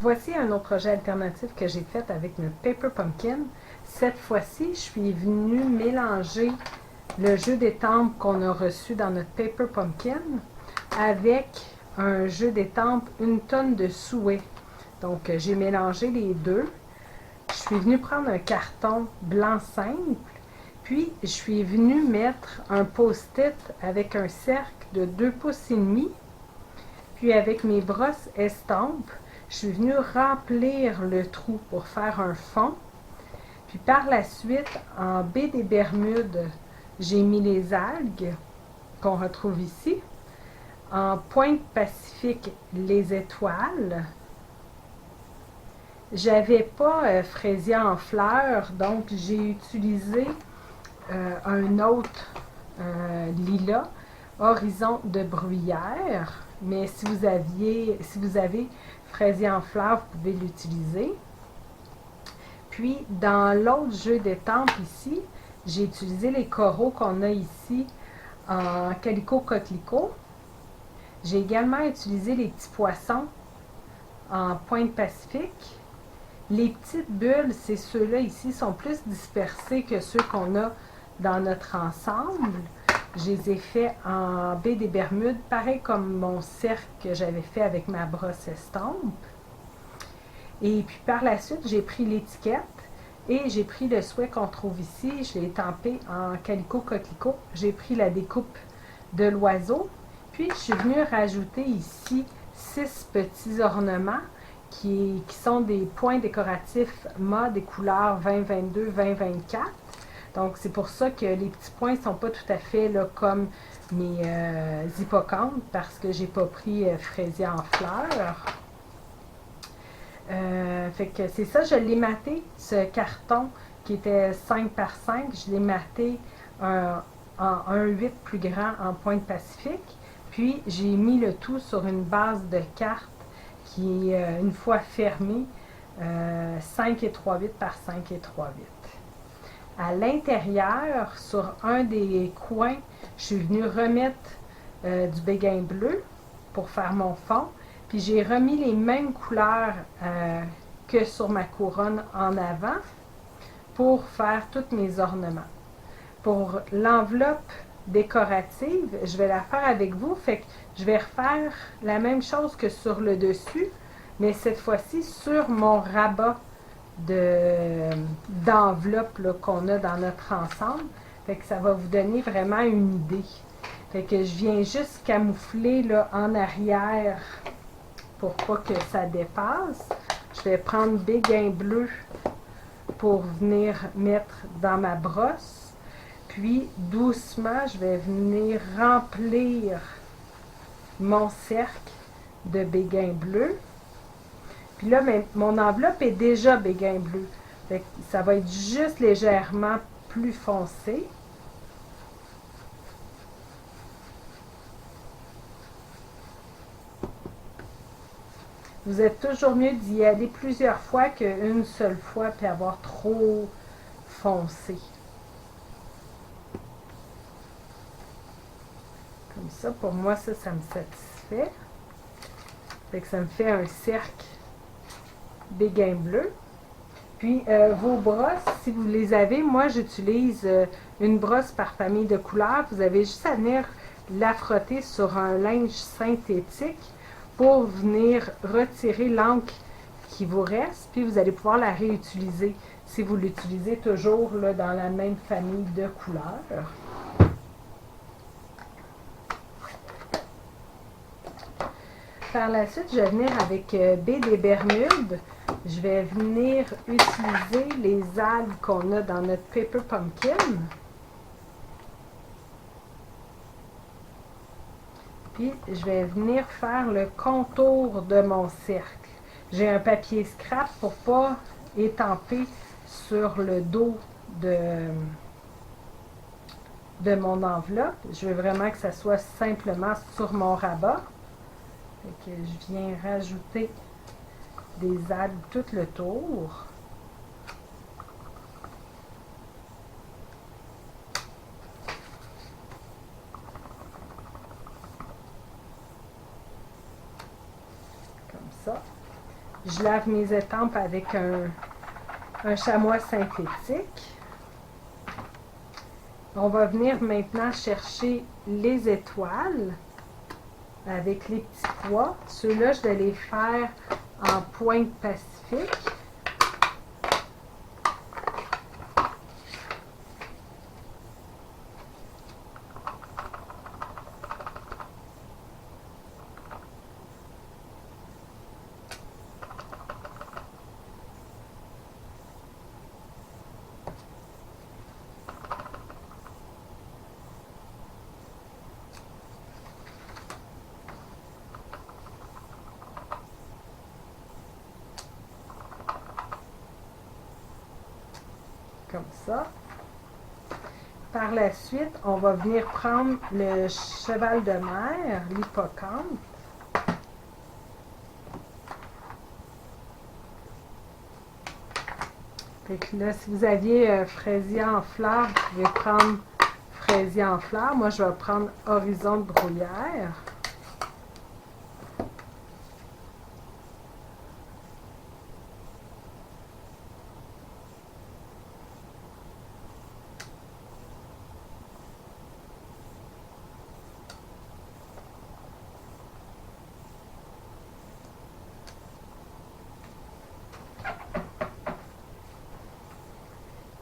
Voici un autre projet alternatif que j'ai fait avec notre Paper Pumpkin. Cette fois-ci, je suis venue mélanger le jeu d'étampes qu'on a reçu dans notre Paper Pumpkin avec un jeu d'étampes une tonne de souhaits. Donc, j'ai mélangé les deux. Je suis venue prendre un carton blanc simple, puis je suis venue mettre un post-it avec un cercle de 2 pouces et demi. Puis avec mes brosses estampes, je suis venue remplir le trou pour faire un fond. Puis par la suite, en baie des Bermudes, j'ai mis les algues qu'on retrouve ici. En pointe Pacifique, les étoiles. J'avais pas fraisier en fleurs, donc j'ai utilisé un autre lilas, horizon de bruyère. Mais si vous avez fraisier en fleurs, vous pouvez l'utiliser. Puis, dans l'autre jeu d'étampes ici, j'ai utilisé les coraux qu'on a ici en calico coquelicot. J'ai également utilisé les petits poissons en pointe Pacifique. Les petites bulles, c'est ceux-là ici, sont plus dispersés que ceux qu'on a dans notre ensemble. Je les ai faits en baie des Bermudes, pareil comme mon cercle que j'avais fait avec ma brosse estampe. Et puis par la suite, j'ai pris l'étiquette et j'ai pris le souhait qu'on trouve ici. Je l'ai étampé en calico coquelicot. J'ai pris la découpe de l'oiseau. Puis je suis venue rajouter ici 6 petits ornements qui sont des points décoratifs mode et couleurs 2022-2024. Donc, c'est pour ça que les petits points ne sont pas tout à fait là, comme mes hippocampes, parce que j'ai pas pris fraisier en fleurs. Fait que c'est ça, je l'ai maté, ce carton qui était 5 par 5, je l'ai maté en 1,8 plus grand en pointe Pacifique. Puis, j'ai mis le tout sur une base de carte qui est, une fois fermée, 5 et 3/8 par 5 et 3/8. À l'intérieur, sur un des coins, je suis venue remettre du béguin bleu pour faire mon fond. Puis j'ai remis les mêmes couleurs que sur ma couronne en avant pour faire tous mes ornements. Pour l'enveloppe décorative, je vais la faire avec vous. Fait que je vais refaire la même chose que sur le dessus, mais cette fois-ci sur mon rabat d'enveloppe qu'on a dans notre ensemble. Fait que ça va vous donner vraiment une idée. Fait que je viens juste camoufler là, en arrière pour pas que ça dépasse. Je vais prendre béguin bleu pour venir mettre dans ma brosse. Puis doucement, je vais venir remplir mon cercle de béguin bleu. Puis là, mon enveloppe est déjà béguin bleu. Fait que ça va être juste légèrement plus foncé. Vous êtes toujours mieux d'y aller plusieurs fois qu'une seule fois puis avoir trop foncé. Comme ça, pour moi, ça me satisfait. Fait que ça me fait un cercle béguin bleu. Puis vos brosses, si vous les avez, moi j'utilise une brosse par famille de couleurs. Vous avez juste à venir la frotter sur un linge synthétique pour venir retirer l'encre qui vous reste. Puis vous allez pouvoir la réutiliser si vous l'utilisez toujours là, dans la même famille de couleurs. Par la suite, je vais venir avec baie des Bermudes. Je vais venir utiliser les algues qu'on a dans notre Paper Pumpkin. Puis, je vais venir faire le contour de mon cercle. J'ai un papier scrap pour ne pas étamper sur le dos de mon enveloppe. Je veux vraiment que ça soit simplement sur mon rabat. Fait que je viens rajouter des algues tout le tour. Comme ça. je lave mes étampes avec un chamois synthétique. On va venir maintenant chercher les étoiles avec les petits pois. Ceux-là, je vais les faire en pointe pacifique. Comme ça. Par la suite, on va venir prendre le cheval de mer, l'hippocampe. Fait que là, si vous aviez fraisier en fleurs, vous pouvez prendre fraisier en fleurs. Moi, je vais prendre horizon de bruyère.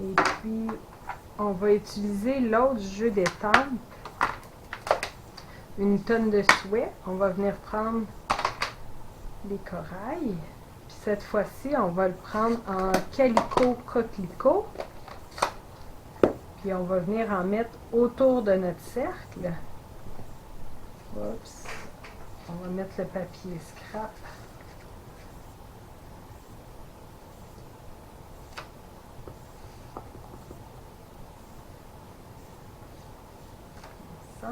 Et puis, on va utiliser l'autre jeu d'étampes, une tonne de souhait. On va venir prendre les corails. Puis cette fois-ci, on va le prendre en calico coquelicot. Puis on va venir en mettre autour de notre cercle. Oups. On va mettre le papier scrap. Ça.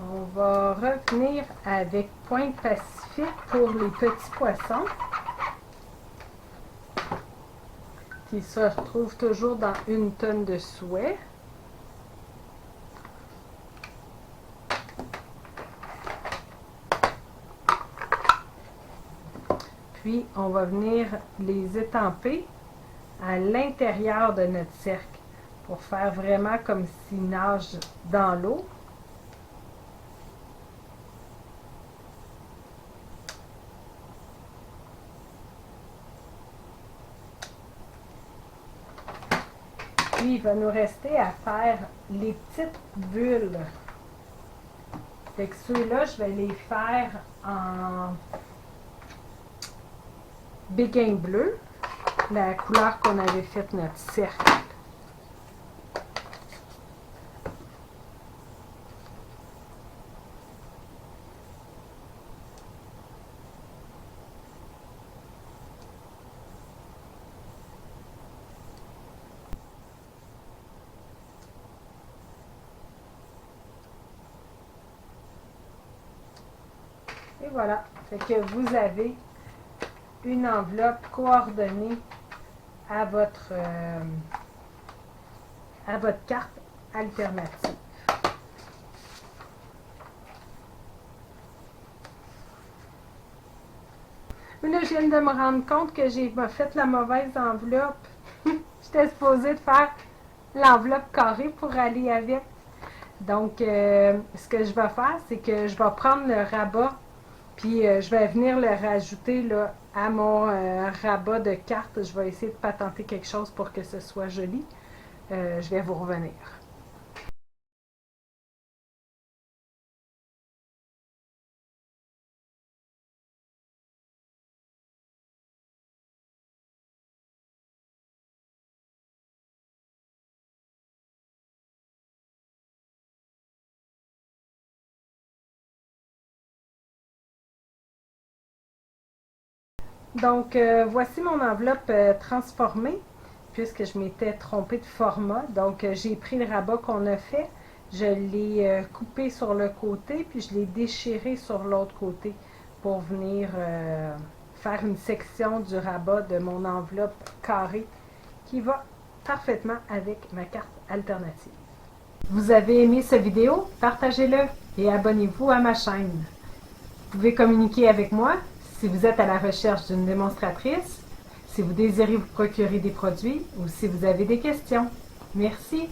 On va revenir avec pointe pacifique pour les petits poissons qui se retrouvent toujours dans une tonne de souhait. Puis, on va venir les étamper à l'intérieur de notre cercle pour faire vraiment comme s'ils nagent dans l'eau. Puis, il va nous rester à faire les petites bulles. Fait que ceux-là, je vais les faire en béguin bleu, la couleur qu'on avait fait notre cercle. Et voilà, fait que vous avez une enveloppe coordonnée à votre carte alternative. Mais là, je viens de me rendre compte que j'ai fait la mauvaise enveloppe. J'étais supposée de faire l'enveloppe carrée pour aller avec. Donc, ce que je vais faire, c'est que je vais prendre le rabat, puis je vais venir le rajouter là, à mon rabat de cartes. Je vais essayer de patenter quelque chose pour que ce soit joli. Je vais vous revenir. Donc, voici mon enveloppe transformée, puisque je m'étais trompée de format. Donc, j'ai pris le rabat qu'on a fait, je l'ai coupé sur le côté, puis je l'ai déchiré sur l'autre côté pour venir faire une section du rabat de mon enveloppe carrée qui va parfaitement avec ma carte alternative. Vous avez aimé cette vidéo? Partagez-le et abonnez-vous à ma chaîne. Vous pouvez communiquer avec moi si vous êtes à la recherche d'une démonstratrice, si vous désirez vous procurer des produits ou si vous avez des questions. Merci!